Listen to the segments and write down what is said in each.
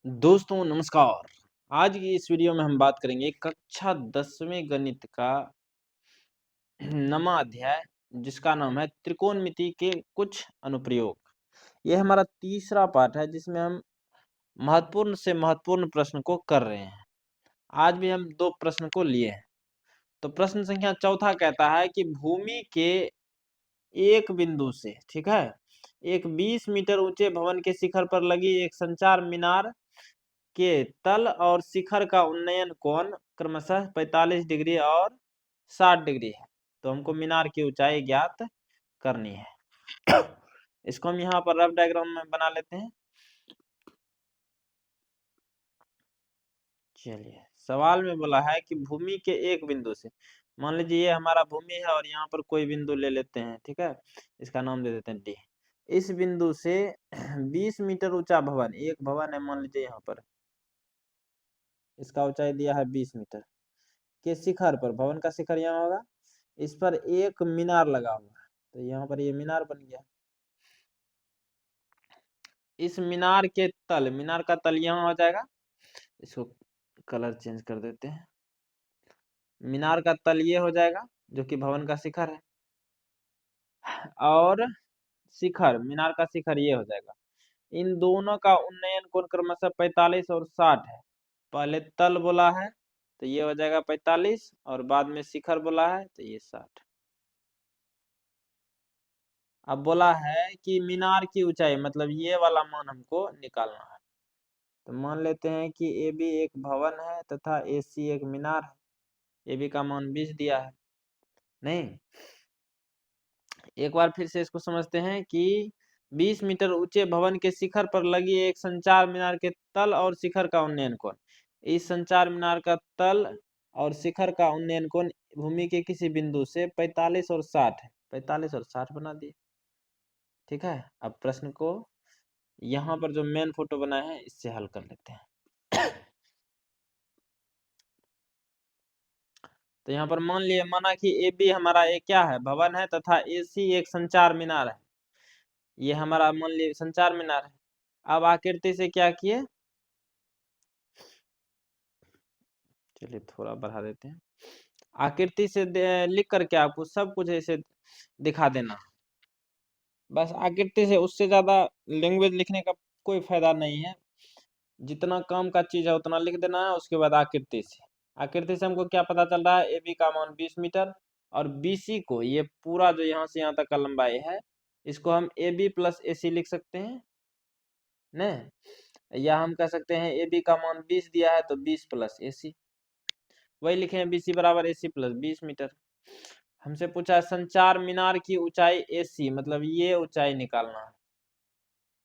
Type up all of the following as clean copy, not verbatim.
दोस्तों नमस्कार। आज की इस वीडियो में हम बात करेंगे कक्षा 10वें गणित का नवा अध्याय, जिसका नाम है त्रिकोणमिति के कुछ अनुप्रयोग। यह हमारा तीसरा पाठ है, जिसमें हम महत्वपूर्ण से महत्वपूर्ण प्रश्न को कर रहे हैं। आज भी हम 2 प्रश्न को लिए हैं। तो प्रश्न संख्या चौथा कहता है कि भूमि के एक बिंदु से, ठीक है, एक 20 मीटर ऊंचे भवन के शिखर पर लगी एक संचार मीनार के तल और शिखर का उन्नयन कोण क्रमशः 45 डिग्री और 60 डिग्री है। तो हमको मीनार की ऊंचाई ज्ञात करनी है। इसको हम यहाँ पर रफ डायग्राम में बना लेते हैं। चलिए, सवाल में बोला है कि भूमि के एक बिंदु से, मान लीजिए ये हमारा भूमि है और यहाँ पर कोई बिंदु ले लेते हैं, ठीक है, इसका नाम दे देते हैं डी। इस बिंदु से 20 मीटर ऊंचा भवन, एक भवन है मान लीजिए यहाँ पर, इसका ऊंचाई दिया है 20 मीटर के शिखर पर, भवन का शिखर यहाँ होगा, इस पर एक मीनार लगा हुआ है, तो यहाँ पर ये मीनार बन गया। इस मीनार के तल, मीनार का तल यहाँ हो जाएगा, इसको कलर चेंज कर देते हैं। मीनार का तल ये हो जाएगा, जो कि भवन का शिखर है, और शिखर, मीनार का शिखर ये हो जाएगा। इन दोनों का उन्नयन कोण क्रमशः 45 और 60 है। पहले तल बोला है तो ये हो जाएगा 45, और बाद में शिखर बोला है तो ये 60। अब बोला है कि मीनार की ऊंचाई, मतलब ये वाला मान हमको निकालना है। तो मान लेते हैं कि ए बी एक भवन है तथा ए सी एक मीनार है। ए बी का मान 20 दिया है। नहीं, एक बार फिर से इसको समझते हैं कि 20 मीटर ऊंचे भवन के शिखर पर लगी एक संचार मीनार के तल और शिखर का उन्नयन कोण, इस संचार मीनार का तल और शिखर का उन्नयन कोण भूमि के किसी बिंदु से 45 और 60 है। 45 और 60 बना दिए, ठीक है। अब प्रश्न को यहाँ पर जो मेन फोटो बनाए हैं इससे हल कर लेते हैं। तो यहाँ पर मान लिए, माना कि ए बी हमारा एक क्या है, भवन है, तथा ए सी एक संचार मीनार है। ये हमारा मान लिए संचार मीनार है। अब आकृति से क्या किए, चलिए थोड़ा बढ़ा देते हैं। आकृति से लिख करके आपको सब कुछ ऐसे दिखा देना, बस आकृति से। उससे ज्यादा लैंग्वेज लिखने का कोई फायदा नहीं है। जितना काम का चीज है उतना लिख देना है। उसके बाद आकृति से, आकृति से हमको क्या पता चल रहा है, ए बी का मान 20 मीटर, और बीसी को, ये पूरा जो यहाँ से यहाँ तक का लंबाई है, इसको हम ए बी प्लस ए सी लिख सकते हैं न, या हम कह सकते हैं ए बी का मान 20 दिया है तो 20 प्लस ए सी, वही लिखे हैं, बीसी बराबर ए सी प्लस 20 मीटर। हमसे पूछा है संचार मीनार की ऊंचाई ए सी, मतलब ये ऊंचाई निकालना है।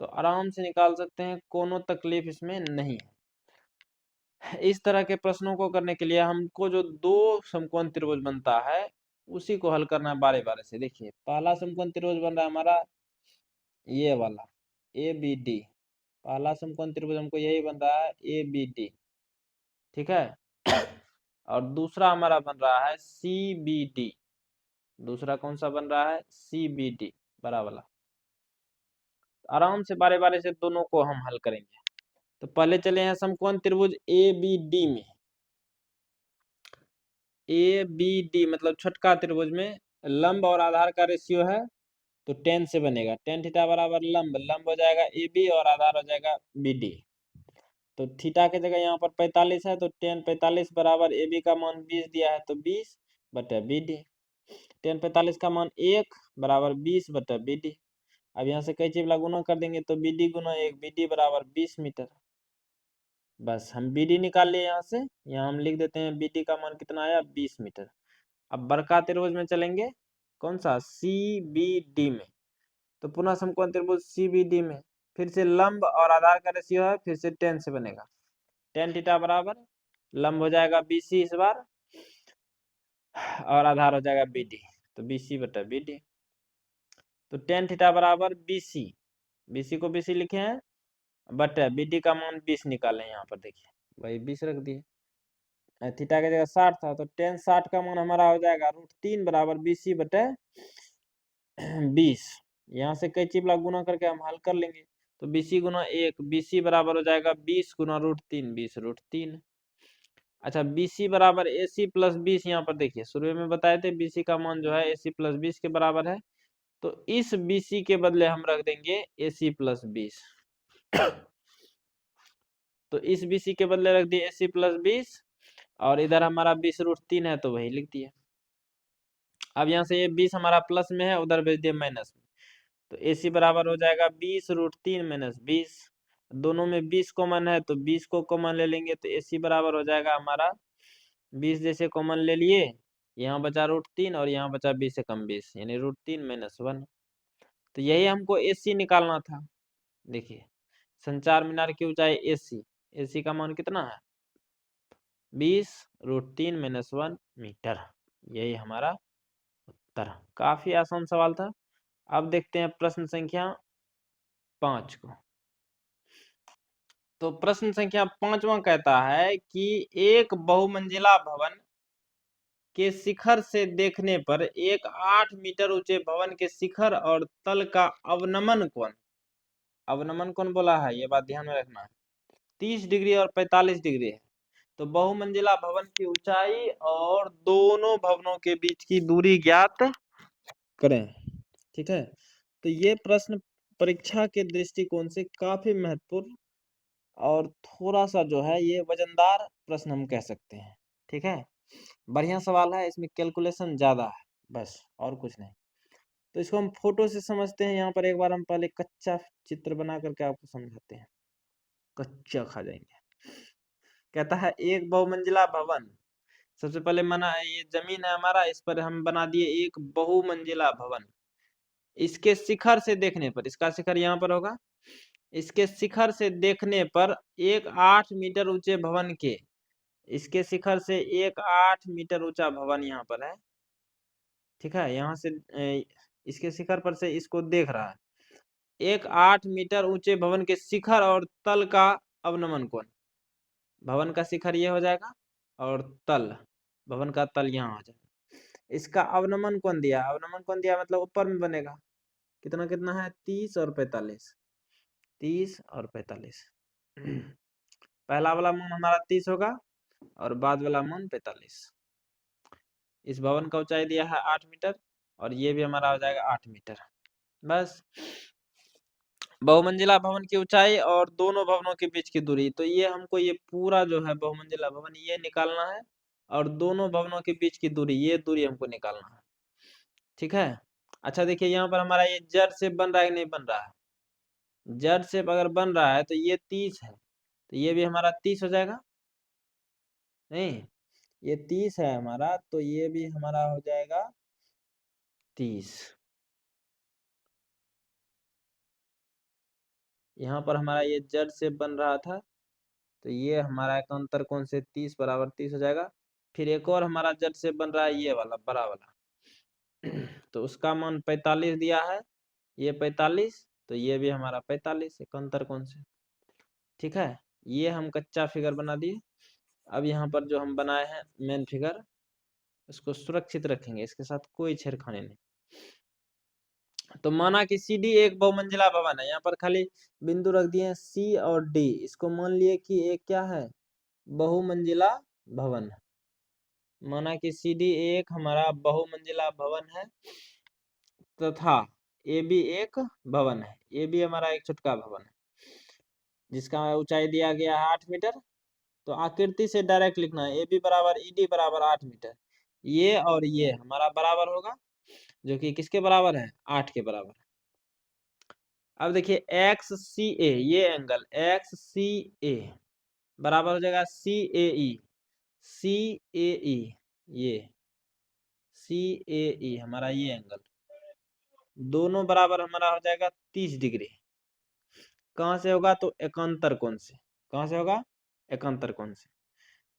तो आराम से निकाल सकते हैं, कोनो तकलीफ इसमें नहीं है। इस तरह के प्रश्नों को करने के लिए हमको जो दो समकोण त्रिभुज बनता है उसी को हल करना है बारे बारे से। देखिए, पहला समकोण त्रिभुज बन रहा है हमारा ये वाला ए बी डी, पहला समकोण त्रिभुज हमको यही बन रहा है ए बी डी, ठीक है। और दूसरा हमारा बन रहा है सी बी डी। दूसरा कौन सा बन रहा है, सी बी डी, बड़ा वाला। आराम से बारे बारे से दोनों को हम हल करेंगे। तो पहले चले हैं समकोण त्रिभुज ए बी डी में। ए बी डी मतलब छोटका त्रिभुज में लंब और आधार का रेशियो है तो 10 से बनेगा। tan थीटा बराबर लंब, लंब हो जाएगा ए बी और आधार हो जाएगा बी डी। तो थीटा की जगह यहाँ पर 45 है तो tan 45 बराबर ए बी का मान 20 दिया है तो 20 बटा बी डी। tan 45 का मान 1 बराबर 20 बटा बी डी। अब यहाँ से कई चीज गुना कर देंगे तो बी डी गुना 1, बी डी बराबर 20 मीटर। बस हम बी डी निकाल लिए यहाँ से, यहाँ हम लिख देते हैं बी डी का मान कितना आया, 20 मीटर। अब बड़का त्रिभुज में चलेंगे, कौन सा, सी बी डी में। तो पुनः समकोण त्रिभुज सी बी डी में फिर से लंब और आधार का रेशियो है, फिर से 10 से बनेगा। tan थीटा बराबर लंब हो जाएगा BC इस बार, और आधार हो जाएगा BD, तो BC बटा BD। तो tan थीटा बराबर BC, BC को BC लिखे हैं, बटा BD का मान 20 निकालें। यहाँ पर देखिए वही 20 रख दिए, थीटा की जगह 60 था तो tan 60 का मान हमारा हो जाएगा √3 बराबर BC बटे 20। यहाँ से कई चिपला गुना करके हम हल कर लेंगे। तो BC गुना 1, BC बराबर हो जाएगा 20 गुना √3, 20√3। अच्छा, BC बराबर AC प्लस 20, यहाँ पर देखिए शुरू में बताए थे BC का मान जो है AC प्लस 20 के बराबर है, तो इस BC के बदले हम रख देंगे AC प्लस 20। तो इस BC के बदले रख दिए AC प्लस 20, और इधर हमारा 20√3 है तो वही लिख दिए। अब यहाँ से ये 20 हमारा प्लस में है, उधर भेज दिए माइनस में, तो AC बराबर हो जाएगा 20√3 माइनस 20। दोनों में 20 कॉमन है तो 20 को कॉमन ले लेंगे, तो AC बराबर हो जाएगा हमारा 20 जैसे कॉमन ले लिए, यहाँ बचा √3 और यहाँ बचा 20 से कम 20, यानी √3 माइनस 1। तो यही हमको AC निकालना था। देखिए, संचार मीनार की ऊंचाई AC का मान कितना है? 20√3 माइनस 1 मीटर। यही हमारा उत्तर। काफी आसान सवाल था। अब देखते हैं प्रश्न संख्या 5 को। तो प्रश्न संख्या 5वां कहता है कि एक बहुमंजिला भवन के शिखर से देखने पर एक 8 मीटर ऊंचे भवन के शिखर और तल का अवनमन कोण बोला है, ये बात ध्यान में रखना है, 30 डिग्री और 45 डिग्री है। तो बहुमंजिला भवन की ऊंचाई और दोनों भवनों के बीच की दूरी ज्ञात करें। ठीक है, तो ये प्रश्न परीक्षा के दृष्टिकोण से काफी महत्वपूर्ण और थोड़ा सा जो है ये वजनदार प्रश्न हम कह सकते हैं। ठीक है, बढ़िया सवाल है, इसमें कैलकुलेशन ज्यादा है, बस और कुछ नहीं। तो इसको हम फोटो से समझते हैं। यहाँ पर एक बार हम पहले कच्चा चित्र बना करके आपको समझाते हैं, कच्चा खा जाएंगे। कहता है एक बहुमंजिला भवन, सबसे पहले माना ये जमीन है हमारा, इस पर हम बना दिए एक बहुमंजिला भवन। इसके शिखर से देखने पर, इसका शिखर यहाँ पर होगा, इसके शिखर से देखने पर एक 8 मीटर ऊंचे भवन के, इसके शिखर से एक 8 मीटर ऊंचा भवन यहाँ पर है। ठीक है, यहाँ से इसके शिखर पर से इसको देख रहा है। एक 8 मीटर ऊंचे भवन के शिखर और तल का अवनमन कोण, भवन का शिखर ये हो जाएगा और तल, भवन का तल यहाँ हो जाएगा। इसका अवनमन कोण दिया, अवनमन कोण दिया मतलब ऊपर में बनेगा, कितना कितना है, 30 और 45, 30 और 45। पहला वाला मान हमारा 30 होगा और बाद वाला मान 45। इस भवन का ऊंचाई दिया है 8 मीटर और ये भी हमारा हो जाएगा 8 मीटर। बस, बहुमंजिला भवन की ऊंचाई और दोनों भवनों के बीच की दूरी, तो ये हमको ये पूरा जो है बहुमंजिला भवन ये निकालना है, और दोनों भवनों के बीच की दूरी, ये दूरी हमको निकालना है। ठीक है, अच्छा देखिए यहाँ पर हमारा ये जेड शेप बन रहा है कि नहीं बन रहा है? जेड शेप अगर बन रहा है तो ये 30 है, तो ये भी हमारा 30 हो जाएगा, नहीं ये 30 है हमारा, तो ये भी हमारा हो जाएगा 30। यहाँ पर हमारा ये जेड शेप बन रहा था, तो ये हमारा एक अंतर कोण से 30 बराबर 30 हो जाएगा। फिर एक और हमारा जेड शेप बन रहा है, ये वाला बड़ा वाला, तो उसका मान 45 दिया है, ये 45, तो ये भी हमारा 45 एक अंतर कोण से। ठीक है, ये हम कच्चा फिगर बना दिए। अब यहाँ पर जो हम बनाए हैं मेन फिगर, इसको सुरक्षित रखेंगे, इसके साथ कोई छेड़खानी नहीं। तो माना कि CD एक बहुमंजिला भवन है, यहाँ पर खाली बिंदु रख दिए C और D, इसको मान लिए कि एक क्या है, बहुमंजिला भवन। माना कि CD एक हमारा बहुमंजिला भवन है, तथा AB एक भवन है, AB हमारा एक छोटका भवन है, जिसका ऊंचाई दिया गया है 8 मीटर। तो आकृति से डायरेक्ट लिखना है, AB बराबर ED बराबर 8 मीटर, ये और ये हमारा बराबर होगा, जो कि किसके बराबर है, 8 के बराबर। अब देखिए XCA, ये एंगल XCA बराबर हो जाएगा CAE, CAE, ये CAE हमारा ये एंगल, दोनों बराबर हमारा हो जाएगा 30 डिग्री। कहाँ से होगा, तो एकांतर कोण से। कहाँ से होगा, एकांतर कोण से।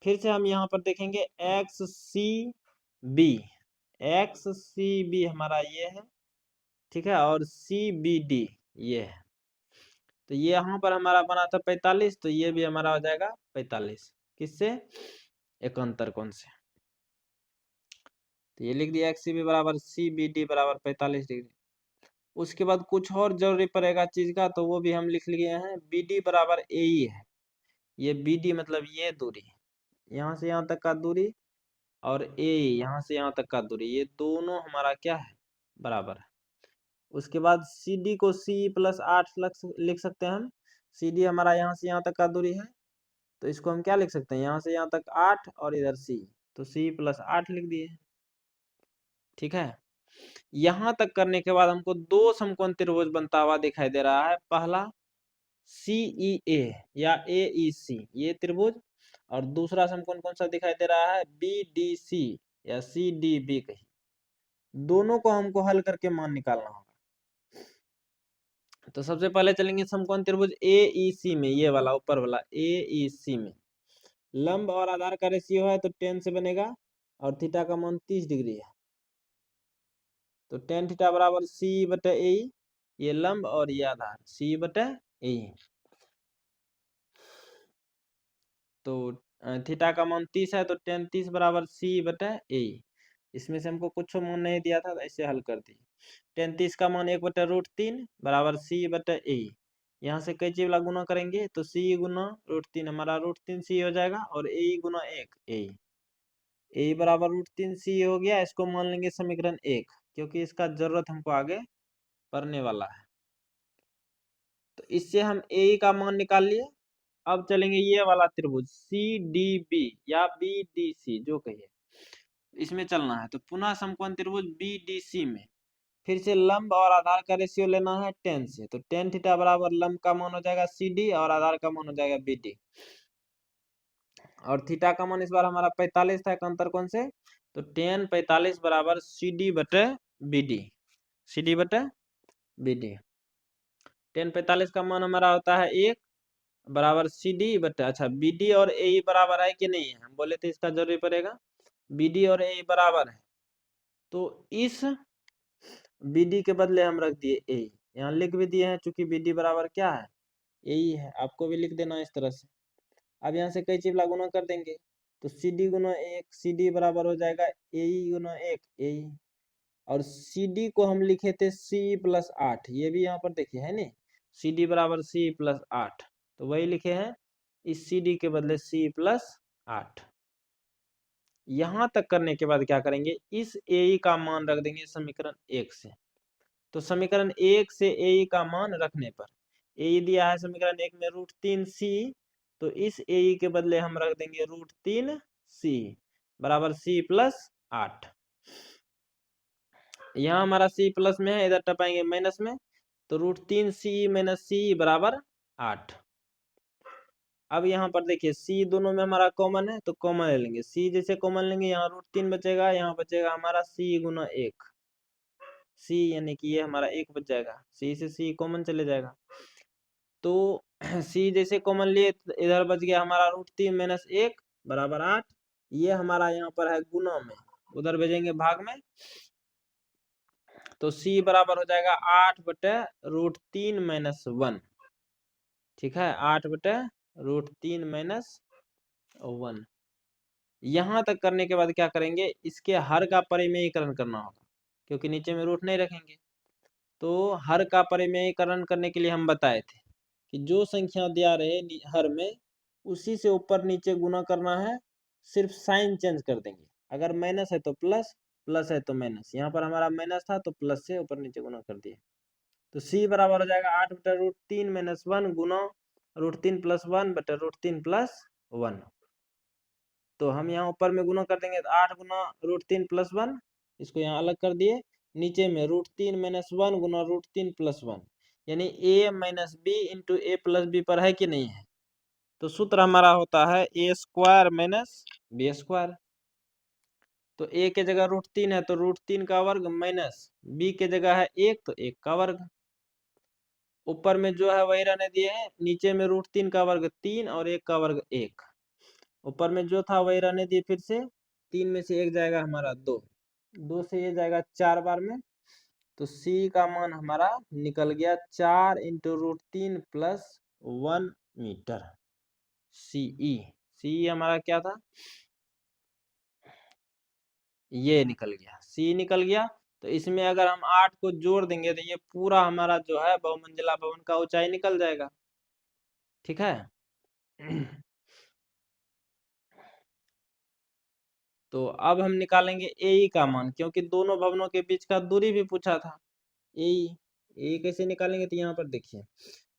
फिर से हम यहाँ पर देखेंगे XCB, XCB हमारा ये है, ठीक है, और CBD ये है, तो ये यहाँ पर हमारा बना था 45, तो ये भी हमारा हो जाएगा 45, किससे, एकांतर कोण से। तो ये लिख दिया XCB बराबर CBD बराबर 45 डिग्री। उसके बाद कुछ और जरूरी पड़ेगा चीज का, तो वो भी हम लिख लिए हैं। BD बराबर AE है। ये BD मतलब ये दूरी, यहाँ से यहाँ तक का दूरी, और AE यहाँ से यहाँ तक का दूरी, ये दोनों हमारा क्या है, बराबर है। उसके बाद CD को C+8 लिख सकते हैं हम। CD हमारा यहाँ से यहाँ तक का दूरी है, तो इसको हम क्या लिख सकते हैं, यहाँ से यहाँ तक 8 और इधर C, तो C+8 लिख दिए। ठीक है। यहाँ तक करने के बाद हमको दो समकोण त्रिभुज बनता हुआ दिखाई दे रहा है। पहला CEA या AEC ये त्रिभुज, और दूसरा समकोण कौन सा दिखाई दे रहा है, BDC या CDB कही। दोनों को हमको हल करके मान निकालना होगा। तो सबसे पहले चलेंगे समकोण त्रिभुज AEC में, ये वाला ऊपर वाला AEC में लंब और आधार का रेशियो है तो 10 से बनेगा, और थीटा का मान 30 डिग्री है, तो tan थीटा बराबर C/A, ये लंब और ये आधार C/A। तो थीटा का मान 30 है, तो tan 30 बराबर C/A। इसमें से हमको कुछ मान नहीं दिया था, तो ऐसे हल कर दी। tan 30 का मान 1/√3 बराबर C/A। यहाँ से कई चीज वाला गुना करेंगे तो C गुना √3 हमारा √3C हो जाएगा, और A गुना 1 A बराबर √3C हो गया। इसको मान लेंगे समीकरण 1, क्योंकि इसका जरूरत हमको आगे पड़ने वाला है। तो इससे हम A का मान निकाल लिए। अब चलेंगे ये वाला त्रिभुज CDB या BDC जो कहिए, इसमें चलना है। तो पुनः समकोण त्रिभुज BDC में फिर से लंब और आधार का रेशियो लेना है 10 से, तो tan थीटा बराबर लंब का मान हो जाएगा CD और आधार का मान हो जाएगा BD, और थीटा का मान इस बार हमारा 45 था, अंतर कौन से, तो tan 45 बराबर CD/BD, CD/BD। tan 45 का मान हमारा होता है 1 बराबर CD/, अच्छा BD और AE बराबर है कि नहीं है, हम बोले थे इसका जरूरी पड़ेगा। BD और AE बराबर है, तो इस BD के बदले हम रख दिए AE, यहाँ लिख भी दिए हैं, चूंकि BD बराबर क्या है, AE है। आपको भी लिख देना इस तरह से। अब यहाँ से कई चीज गुना कर देंगे, तो CD गुना 1 CD बराबर हो जाएगा AE गुना 1 AE, और CD को हम लिखे थे C+8, ये भी यहाँ पर देखिए है नहीं, CD बराबर C+8, तो वही लिखे हैं, इस CD के बदले C+8। यहां तक करने के बाद क्या करेंगे, इस AE का मान रख देंगे समीकरण 1 से। तो समीकरण 1 से AE का मान रखने पर, AE दिया है समीकरण 1 में √3C, तो इस AE के बदले हम रख देंगे √3C बराबर C+8। यहाँ हमारा C प्लस में है, इधर टपाएंगे माइनस में, तो √3C - C बराबर 8। अब यहाँ पर देखिए C दोनों में हमारा कॉमन है, तो कॉमन ले लेंगे। C जैसे कॉमन लेंगे, यहाँ √3 बचेगा, यहाँ बचेगा हमारा C गुना 1 C, यानी कि ये हमारा 1 बच जाएगा। C से C कॉमन चले जाएगा, तो C जैसे कॉमन लिए, इधर बच गया हमारा √3 - 1 बराबर 8। ये हमारा यहाँ पर है गुना में, उधर भेजेंगे भाग में, तो C बराबर हो जाएगा 8/√3 - 1। ठीक है, 8/√3 - 1। यहाँ तक करने के बाद क्या करेंगे, इसके हर का परिमेयीकरण करना होगा, क्योंकि नीचे में रूट नहीं रखेंगे। तो हर का परिमेयीकरण करने के लिए हम बताए थे कि जो संख्या दिया रहे हर में, उसी से ऊपर नीचे गुना करना है, सिर्फ साइन चेंज कर देंगे। अगर माइनस है तो प्लस, प्लस है तो माइनस। यहाँ पर हमारा माइनस था, तो प्लस से ऊपर नीचे गुना कर दिए, तो C बराबर हो जाएगा 8/√3 - 1 गुना √3 + 1 √3 + 1। तो हम यहाँ ऊपर में गुना कर देंगे, तो 8 गुना √3 + 1, इसको यहाँ अलग कर दिए। नीचे में √3 - 1 गुना √3 + 1, यानी A - B into A + B पर है कि नहीं है। तो सूत्र हमारा होता है A² - B²। तो A के जगह √3 है, तो √3 का वर्ग माइनस B के जगह है 1, तो 1 का वर्ग। ऊपर में जो है वही रहने दिए हैं, नीचे में √3 का वर्ग 3 और 1 का वर्ग 1। ऊपर में जो था वही रहने दिए, फिर से 3 में से 1 जाएगा हमारा 2, 2 से ये जाएगा 4 बार में, तो C का मान हमारा निकल गया 4 × √3 + 1 मीटर। CE हमारा क्या था, ये निकल गया, C निकल गया। तो इसमें अगर हम 8 को जोड़ देंगे तो ये पूरा हमारा जो है बहुमंजिला भवन का ऊंचाई निकल जाएगा। ठीक है। तो अब हम निकालेंगे ए का मान, क्योंकि दोनों भवनों के बीच का दूरी भी पूछा था। ए कैसे निकालेंगे, तो यहाँ पर देखिए,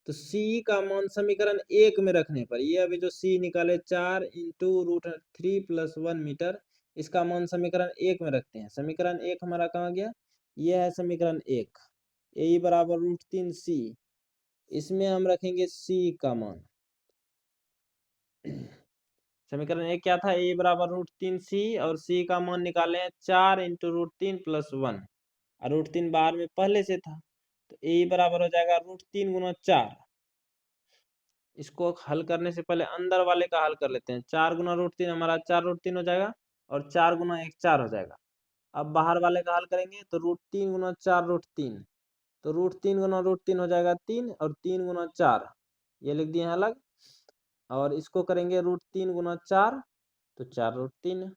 तो सी का मान समीकरण 1 में रखने पर, ये अभी जो सी निकाले 4 इंटू √3 + 1 मीटर, इसका मान समीकरण 1 में रखते हैं। समीकरण 1 हमारा कहाँ गया, ये है समीकरण 1, ए बराबर √3c, इसमें हम रखेंगे सी का मान। समीकरण 1 क्या था, ए बराबर √3c, और सी का मान निकाले 4 इंटू √3 + 1, और √3 बाहर में पहले से था, तो ए बराबर हो जाएगा √3 × 4। इसको हल करने से पहले अंदर वाले का हल कर लेते हैं। 4 × √3 हमारा 4 √3 हो जाएगा, और 4 × 1 4 हो जाएगा। अब बाहर वाले का हल करेंगे तो √3 × 4 √3, तो √3 × √3 हो जाएगा 3, और 3 × 4 ये लिख दिए हैं अलग, और इसको करेंगे √3 × 4, तो 4 √3।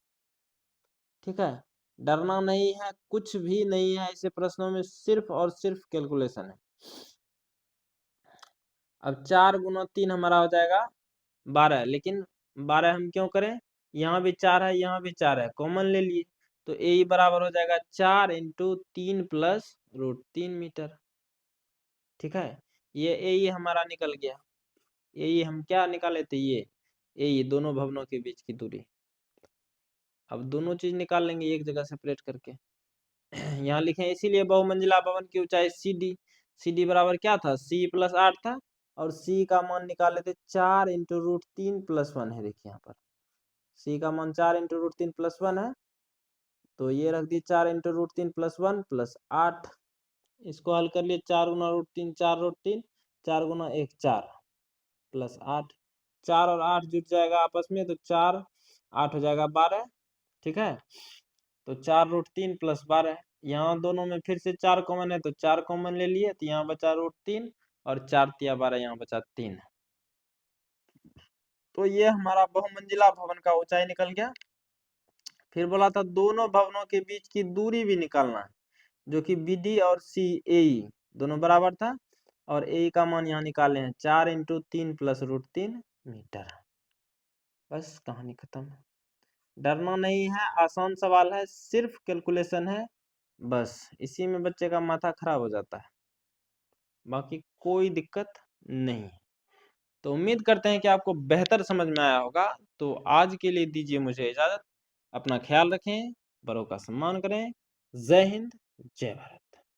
ठीक है, डरना नहीं है, कुछ भी नहीं है ऐसे प्रश्नों में, सिर्फ और सिर्फ कैलकुलेशन है। अब 4 × 3 हमारा हो जाएगा 12, लेकिन 12 हम क्यों करें, यहाँ भी 4 है, यहाँ भी 4 है, कॉमन ले लिए, तो ए बराबर हो जाएगा 4 इंटू 3 + √3 मीटर। ठीक है, ये ए हमारा निकल गया। ए हम क्या निकाले थे, ये दोनों भवनों के बीच की दूरी। अब दोनों चीज निकाल लेंगे एक जगह सेपरेट करके। यहाँ लिखे इसीलिए बहुमंजिला भवन की ऊंचाई सी डी बराबर क्या था, सी + 8 था, और सी का मान निकाले थे 4 इंटू √3 + 1 है। देखिए यहाँ पर सी का मान 4 इंटू √3 + 1 है, तो ये रख दिए 4 इंटू √3 + 1 + 8। इसको हल कर लिए, 4 × √3 4 √3, 4 × 1 4 + 8, 4 और 8 जुट जाएगा आपस में, तो 4 8 हो जाएगा 12। ठीक है, तो 4 √3 + 12, यहाँ दोनों में फिर से 4 कॉमन है, तो 4 कॉमन ले लिए, तो यहाँ बचा √3, और 4 × 12 यहाँ बचा 3। तो ये हमारा बहुमंजिला भवन का ऊंचाई निकल गया। फिर बोला था दोनों भवनों के बीच की दूरी भी निकालना है, जो कि BD और CAE दोनों बराबर था, और ए का मान यहाँ निकाले हैं 4 इंटू 3 + √3 मीटर। बस कहानी खत्म। डरना नहीं है, आसान सवाल है, सिर्फ कैलकुलेशन है, बस इसी में बच्चे का माथा खराब हो जाता है, बाकी कोई दिक्कत नहीं। तो उम्मीद करते हैं कि आपको बेहतर समझ में आया होगा। तो आज के लिए दीजिए मुझे इजाजत, अपना ख्याल रखें, बड़ों का सम्मान करें। जय हिंद, जय भारत।